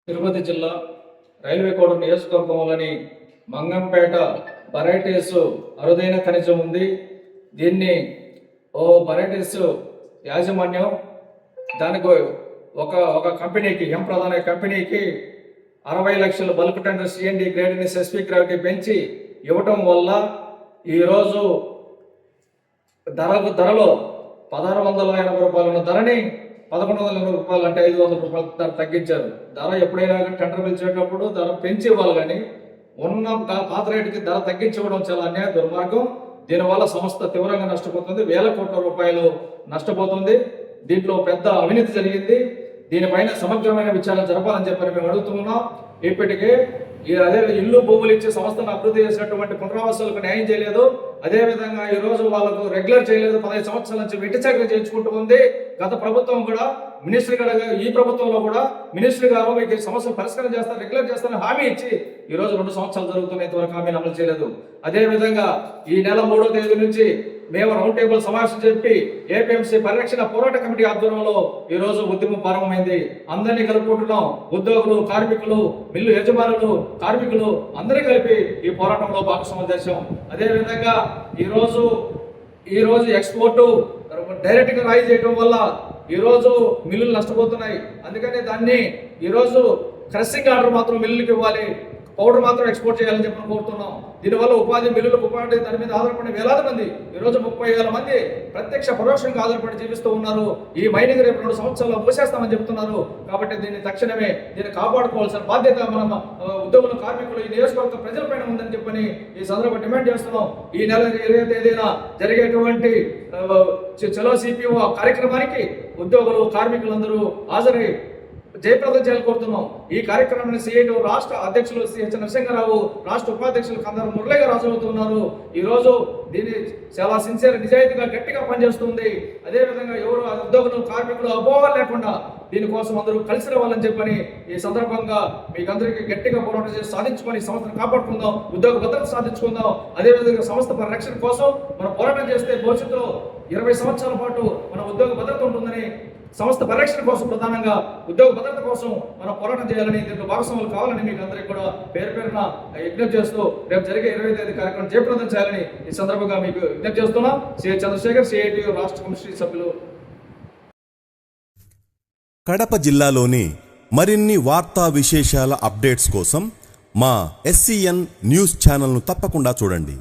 తిరుపతి జిల్లా railway code నియోజకవర్గంలోని Mangampeta barytes అరుదైన ఖనిజం ఉంది. దీన్ని బరైటీస్ యాజమాన్యం దానికి ఒక కంపెనీకి ప్రధాన కంపెనీకి 60 లక్షల బల్క్ టెండర్ సిఎండి గ్రేడ్ని ఎస్పీ గ్రావిటీ పెంచి ఇవ్వటం వల్ల ఈరోజు ధరలో 1680 రూపాయలు ఉన్న ధరని 1180 రూపాయలు అంటే 500 రూపాయలు ధర తగ్గించారు. ధర ఎప్పుడైనా టెండర్ పిలిచేటప్పుడు ధర పెంచి ఇవ్వాలి, కానీ ఉన్న పాత రేటుకి ధర తగ్గించడం చాలా అన్యాయ దుర్మార్గం. దీనివల్ల సంస్థ తీవ్రంగా నష్టపోతుంది, వేల కోట్ల రూపాయలు నష్టపోతుంది. దీంట్లో పెద్ద అవినీతి జరిగింది. దీనిపైన సమగ్రమైన విచారణ జరపాలని చెప్పని మేము అడుగుతున్నాం. ఇప్పటికే అదే ఇల్లు భూములు ఇచ్చి సంస్థను అభివృద్ధి చేసినటువంటి పునరావాసాలకు న్యాయం చేయలేదు. అదేవిధంగా ఈ రోజు వాళ్ళకు రెగ్యులర్ చేయలేదు. 15 సంవత్సరాల నుంచి వెట్టి చాకరీ చేయించుకుంటూ ఉంది. గత ప్రభుత్వం కూడా మినిస్టర్ గారు, ఈ ప్రభుత్వంలో కూడా మినిస్టర్ గారు మీకు సమస్యలు పరిష్కారం చేస్తారు, రెగ్యులర్ చేస్తారని హామీ ఇచ్చి ఈ రోజు 2 సంవత్సరాలు జరుగుతున్నాయి, ఇంతవరకు హామీని అమలు చేయలేదు. అదేవిధంగా ఈ నెల 3వ తేదీ నుంచి మేము రౌండ్ టేబుల్ సమావేశం చెప్పి ఏపీఎంసీ పరిరక్షణ పోరాట కమిటీ ఆధ్వర్యంలో ఈ రోజు ఉద్యమం ప్రారంభమైంది. అందరినీ కలుపుకుంటున్నాం. ఉద్యోగులు, కార్మికులు, మిల్లు యజమానులు, కార్మికులు అందరినీ కలిపి ఈ పోరాటంలో భాగస్వామ్యం చేశాం. అదేవిధంగా ఈ రోజు ఎక్స్పోర్ట్ డైరెక్ట్ గా రాయి చేయడం వల్ల ఈ రోజు మిల్లులు నష్టపోతున్నాయి. అందుకని దాన్ని ఈరోజు క్రషింగ్ ఆర్డర్ మాత్రం మిల్లులకు ఇవ్వాలి, పౌడర్ మాత్రం ఎక్స్పోర్ట్ చేయాలని చెప్పి కోరుతున్నాం. దీనివల్ల ఉపాధి, మిల్లులకు ఉపాధి, దాని మీద ఆధారపడిన వేలాది మంది ఈరోజు 30,000 మంది ప్రత్యక్ష పరోక్షంగా ఆధారపడి జీవిస్తూ ఉన్నారు. ఈ మైనింగ్ రేపు 2 సంవత్సరాల్లో మూసేస్తామని చెప్తున్నారు. కాబట్టి దీన్ని తక్షణమే కాపాడుకోవాల్సిన బాధ్యత మన ఉద్యోగులు, కార్మికులు, ఈ నియోజకవర్గ ప్రజలపైన ఉందని చెప్పని ఈ సందర్భంగా డిమాండ్ చేస్తున్నాం. ఈ నెల 20వ తేదీన జరిగేటువంటి చలో సిపిఓ కార్యక్రమానికి ఉద్యోగులు, కార్మికులందరూ హాజరై జయప్రదం చేయాలని కోరుతున్నాం. ఈ కార్యక్రమాన్ని సిఐటి రాష్ట్ర అధ్యక్షులు సిహెచ్ నరసింహారావు, రాష్ట్ర ఉపాధ్యక్షులు కందర మురళిగా హాజరవుతున్నారు. ఈరోజు దీన్ని చాలా సిన్సియర్, నిజాయితీగా, గట్టిగా పనిచేస్తుంది. అదేవిధంగా ఎవరు ఉద్యోగులు, కార్మికులు అపోహలు లేకుండా దీనికోసం అందరూ కలిసి రావాలని చెప్పని ఈ సందర్భంగా మీకందరికీ గట్టిగా పోరాటం చేసి సాధించుకొని సంస్థను కాపాడుకుందాం, ఉద్యోగ భద్రత సాధించుకుందాం. అదేవిధంగా సంస్థ పరిరక్షణ కోసం మనం పోరాటం చేస్తే భవిష్యత్తులో 20 సంవత్సరాల పాటు మన ఉద్యోగ భద్రత ఉంటుందని, సంస్థ పరిరక్షణ కోసం, ప్రధానంగా ఉద్యోగ భద్రత కోసం మనం పోరాటం చేయాలని, దీంట్లో భాగస్వాములు కావాలని మీకు అందరికీ కూడా పేరున విజ్ఞప్తి చేస్తూ రేపు జరిగే 20వ తేదీ కార్యక్రమం జయప్రదం చేయాలని ఈ సందర్భంగా మీకు విజ్ఞప్తి చేస్తున్నాం. సిఐ చంద్రశేఖర్, సిఐటి రాష్ట్ర కమిటీ సభ్యులు. కడప జిల్లాలోని మరిన్ని వార్తా విశేషాల అప్డేట్స్ కోసం మా SCN న్యూస్ ఛానల్ను తప్పకుండా చూడండి.